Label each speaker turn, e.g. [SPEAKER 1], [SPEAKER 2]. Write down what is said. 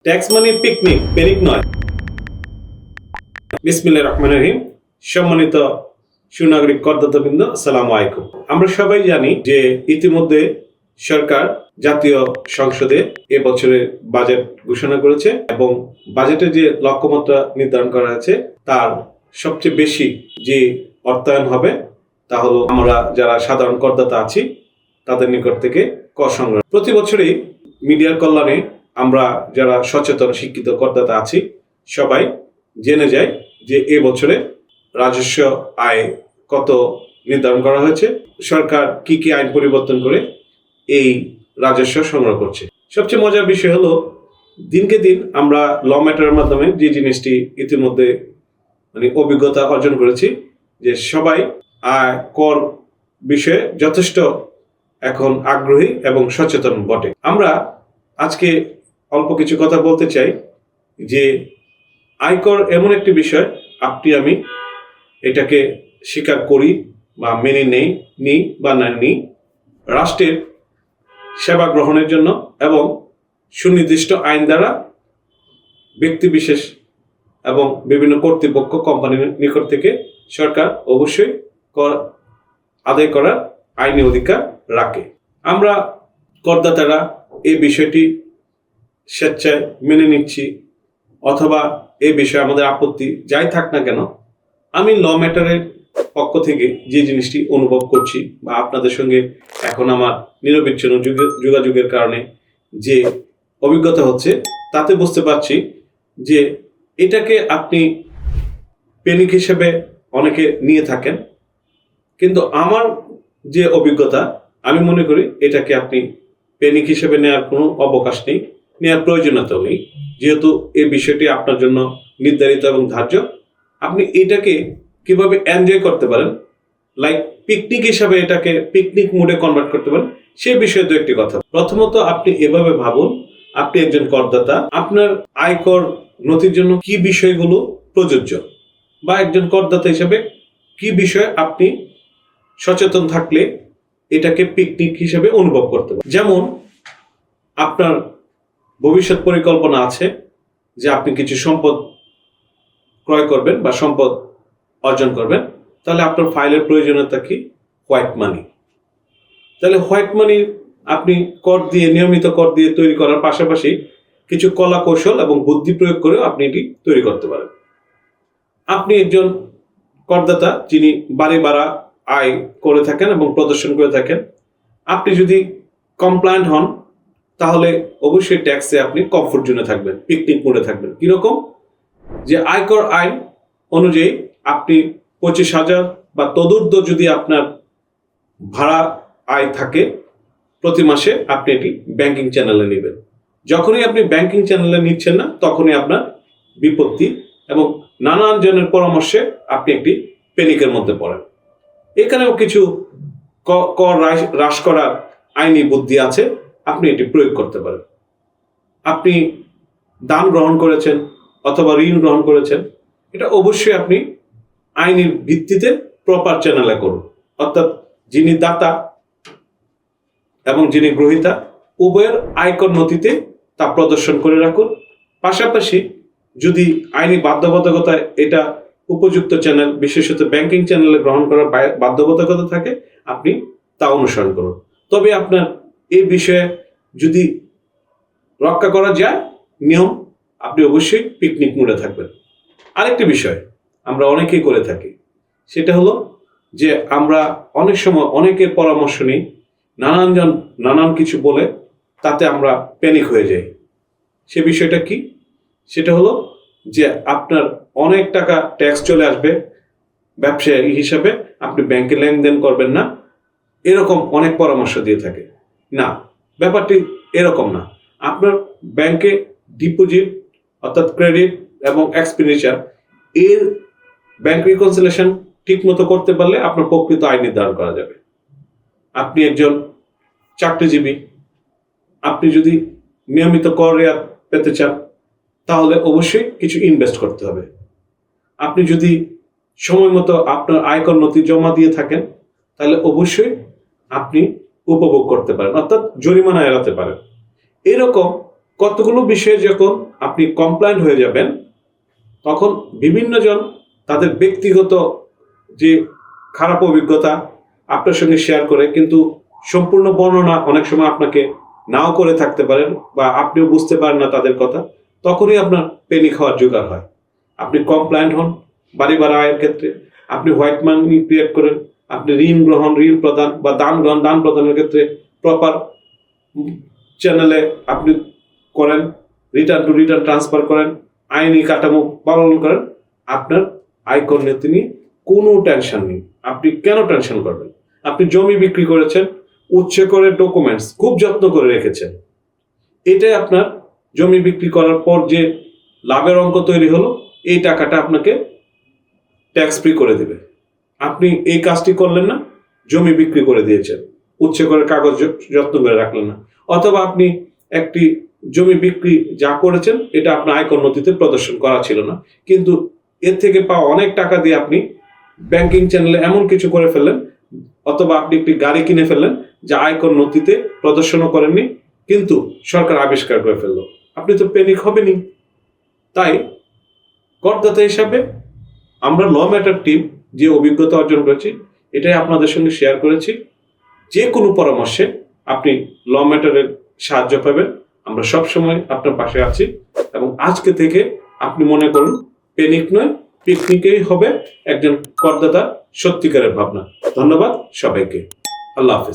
[SPEAKER 1] Tax মানে picnic, panic নয়। বিসমিল্লাহির রহমানির রহিম। সম্মানিত সুনাগরিক করদাতাবৃন্দ, আসসালামু আলাইকুম। আমরা সবাই জানি যে ইতিমধ্যে সরকার জাতীয় সংসদে এবছরের বাজেট ঘোষণা করেছে এবং বাজেটের যে লক্ষ্যমাত্রা নির্ধারণ করা হয়েছে তার সবচেয়ে বেশি যে অর্থায়ন হবে তা হলো আমরা যারা সাধারণ করদাতা আছি তাদের নিকট থেকে কর সংগ্রহ। প্রতি বছরই মিডিয়ার কল্যাণে আমরা যারা সচেতন শিক্ষিত করদাতা আছি সবাই জেনে যাই যে এবছরে রাজস্ব আয় কত নির্ধারণ করা হয়েছে, সরকার কি কি আইন পরিবর্তন করে এই রাজস্ব সংগ্রহ করছে। সবচেয়ে মজার বিষয় হলো দিনকে দিন আমরা ল ম্যাটারের মাধ্যমে যে জিনিসটি ইতিমধ্যে অভিজ্ঞতা অর্জন করেছি যে সবাই আয় কর বিষয়ে যথেষ্ট এখন আগ্রহী এবং সচেতন বটে। আমরা আজকে অল্প কিছু কথা বলতে চাই যে আয়কর এমন একটি বিষয় আপনি আমি এটাকে স্বীকার করি বা মেনে নিই বা না নিই, রাষ্ট্রের সেবা গ্রহণের জন্য এবং সুনির্দিষ্ট আইন দ্বারা ব্যক্তিবিশেষ এবং বিভিন্ন কর্তৃপক্ষ কোম্পানির নিকট থেকে সরকার অবশ্যই কর আদায় করার আইনি অধিকার রাখে। আমরা করদাতারা এই বিষয়টি স্বেচ্ছায় মেনে নিচ্ছি অথবা এই বিষয়ে আমাদের আপত্তি যাই থাক না কেন, আমি ল ম্যাটারের পক্ষ থেকে যে জিনিসটি অনুভব করছি বা আপনাদের সঙ্গে এখন আমার নিরবিচ্ছিন্ন যোগাযোগের কারণে যে অভিজ্ঞতা হচ্ছে তাতে বুঝতে পারছি যে এটাকে আপনি পেনিক হিসেবে অনেকে নিয়ে থাকেন, কিন্তু আমার যে অভিজ্ঞতা আমি মনে করি এটাকে আপনি পেনিক হিসেবে নেওয়ার কোনো অবকাশ নেই, নেওয়ার প্রয়োজনীয়তাও নেই। যেহেতু এই বিষয়টি আপনার জন্য নির্ধারিত এবং ধার্য, আপনি এটাকে কিভাবে এনজয় করতে পারেন, লাইক পিকনিক হিসাবে এটাকে পিকনিক মুডে কনভার্ট করতে পারেন, সে বিষয়ে তো একটি কথা। প্রথমত আপনি এভাবে ভাবুন, আপনি একজন করদাতা, আপনার আয়কর নথির জন্য কি বিষয়গুলো প্রযোজ্য বা একজন করদাতা হিসেবে কি বিষয়ে আপনি সচেতন থাকলে এটাকে পিকনিক হিসেবে অনুভব করতে পারেন। যেমন আপনার ভবিষ্যৎ পরিকল্পনা আছে যে আপনি কিছু সম্পদ ক্রয় করবেন বা সম্পদ অর্জন করবেন, তাহলে আপনার ফাইলের প্রয়োজনীয়তা কি? হোয়াইট মানি। তাহলে হোয়াইট মানি আপনি কর দিয়ে নিয়মিত কর দিয়ে তৈরি করার পাশাপাশি কিছু কলা কৌশল এবং বুদ্ধি প্রয়োগ করেও আপনি এটি তৈরি করতে পারেন। আপনি একজন করদাতা যিনি বাড়ি ভাড়া আয় করে থাকেন এবং প্রদর্শন করে থাকেন, আপনি যদি কমপ্লায়েন্ট হন তাহলে অবশ্যই ট্যাক্সে আপনি কমফোর্ট জোনে থাকবেন, পিকনিক মোডে থাকবেন। কিরকম? যে আয়কর আইন অনুযায়ী আপনি 25,000 বা তদূর্ধ্ব যদি আপনার ভাড়া আয় থাকে প্রতি মাসে, আপনি এটি ব্যাংকিং চ্যানেলে নেবেন। যখনই আপনি ব্যাংকিং চ্যানেলে নিচ্ছেন না তখনই আপনার বিপত্তি এবং নানান জনের পরামর্শে আপনি একটি পেনিকের মধ্যে পড়েন। এখানেও কিছু কর হ্রাস করার আইনি বুদ্ধি আছে, আপনি এটি প্রয়োগ করতে পারেন। আপনি দান গ্রহণ করেছেন অথবা ঋণ গ্রহণ করেছেন, এটা অবশ্যই আপনি আইনের ভিত্তিতে প্রপার চ্যানেলে করুন। অর্থাৎ যিনি দাতা এবং যিনি গ্রহীতা উভয়ের আয়কর নথিতে তা প্রদর্শন করে রাখুন। পাশাপাশি যদি আইনি বাধ্যবাধকতায় এটা উপযুক্ত চ্যানেল, বিশেষত ব্যাংকিং চ্যানেলে গ্রহণ করার বাধ্যবাধকতা থাকে, আপনি তা অনুসরণ করুন। তবে আপনার এই বিষয়ে যদি রক্ষা করা যায় নিয়ম, আপনি অবশ্যই পিকনিক মুডে থাকবেন। আরেকটি বিষয় আমরা অনেকেই করে থাকি, সেটা হলো যে আমরা অনেক সময় অনেকের পরামর্শ নিই, নানানজন নানান কিছু বলে তাতে আমরা প্যানিক হয়ে যাই। সে বিষয়টা কি? সেটা হলো যে আপনার অনেক টাকা ট্যাক্স চলে আসবে, ব্যবসায়ী হিসাবে আপনি ব্যাংকে লেনদেন করবেন না, এরকম অনেক পরামর্শ দিয়ে থাকে। না, ব্যাপারটি এরকম না। আপনার ব্যাংকে ডিপোজিট অর্থাৎ ক্রেডিট এবং এক্সপেন্ডিচার এর ব্যাংক রিকনসিলেশন ঠিক মতো করতে পারলে আপনার প্রকৃত আয় নির্ধারণ করা যাবে। আপনি একজন চাকরিজীবী, আপনি যদি নিয়মিত কর রেয়াত পেতে চান তাহলে অবশ্যই কিছু ইনভেস্ট করতে হবে। আপনি যদি সময় মতো আপনার আয়কর নথি জমা দিয়ে থাকেন তাহলে অবশ্যই আপনি উপভোগ করতে পারেন, অর্থাৎ জরিমানা এড়াতে পারেন। এরকম কতগুলো বিষয়ে যখন আপনি কমপ্লায়েন্ট হয়ে যাবেন, তখন বিভিন্ন জন তাদের ব্যক্তিগত যে খারাপ অভিজ্ঞতা আপনার সঙ্গে শেয়ার করে, কিন্তু সম্পূর্ণ বর্ণনা অনেক সময় আপনাকে নাও করে থাকতে পারেন বা আপনিও বুঝতে পারেন না তাদের কথা। তখনই আপনার পেনিক হওয়ার জোগাড় হয়। আপনি কমপ্লায়েন্ট হন বাড়ি ভাড়া আয়ের ক্ষেত্রে, আপনি হোয়াইট মানি ক্রিয়েট করেন, আপনি ঋণ গ্রহণ, ঋণ প্রদান বা দান গ্রহণ, দান প্রদানের ক্ষেত্রে প্রপার চ্যানেলে আপনি করেন, রিটার্ন টু রিটার্ন ট্রান্সফার করেন, আইনি কাঠামো পালন করেন, আপনার আয়কর নীতি নিয়ে কোনো টেনশন নেই। আপনি কেন টেনশন করবেন? আপনি জমি বিক্রি করেছেন, উচ্ছে করে ডকুমেন্টস খুব যত্ন করে রেখেছেন, এটাই আপনার জমি বিক্রি করার পর যে লাভের অঙ্ক তৈরি হলো, এই টাকাটা আপনাকে ট্যাক্স ফ্রি করে দেবে। আপনি এই কাজটি করলেন না, জমি বিক্রি করে দিয়েছেন, উচ্ছে করে কাগজ যত্ন করে রাখলেন না, অথবা আপনি একটি জমি বিক্রি যা করেছেন এটা আপনার আয়কর নথিতে প্রদর্শন করা ছিল না, কিন্তু এর থেকে পাওয়া অনেক টাকা দিয়ে আপনি ব্যাংকিং চ্যানেলে এমন কিছু করে ফেললেন, অথবা আপনি একটি গাড়ি কিনে ফেললেন যা আয়কর নথিতে প্রদর্শনও করেননি, কিন্তু সরকার আবিষ্কার করে ফেললো। আপনি তো প্যানিক হবেনই। তাই করদাতা হিসাবে আমরা ল ম্যাটার টিম যে অভিজ্ঞতা অর্জন করেছি, এটাই আপনাদের সঙ্গে শেয়ার করেছি। যে কোনো পরামর্শে আপনি ল ম্যাটারের সাহায্য পাবেন। আমরা সবসময় আপনার পাশে আছি, এবং আজকে থেকে আপনি মনে করুন প্যানিক নয়, পিকনিকেই হবে একজন করদাতা সত্যিকারের ভাবনা। ধন্যবাদ সবাইকে। আল্লাহ হাফেজ।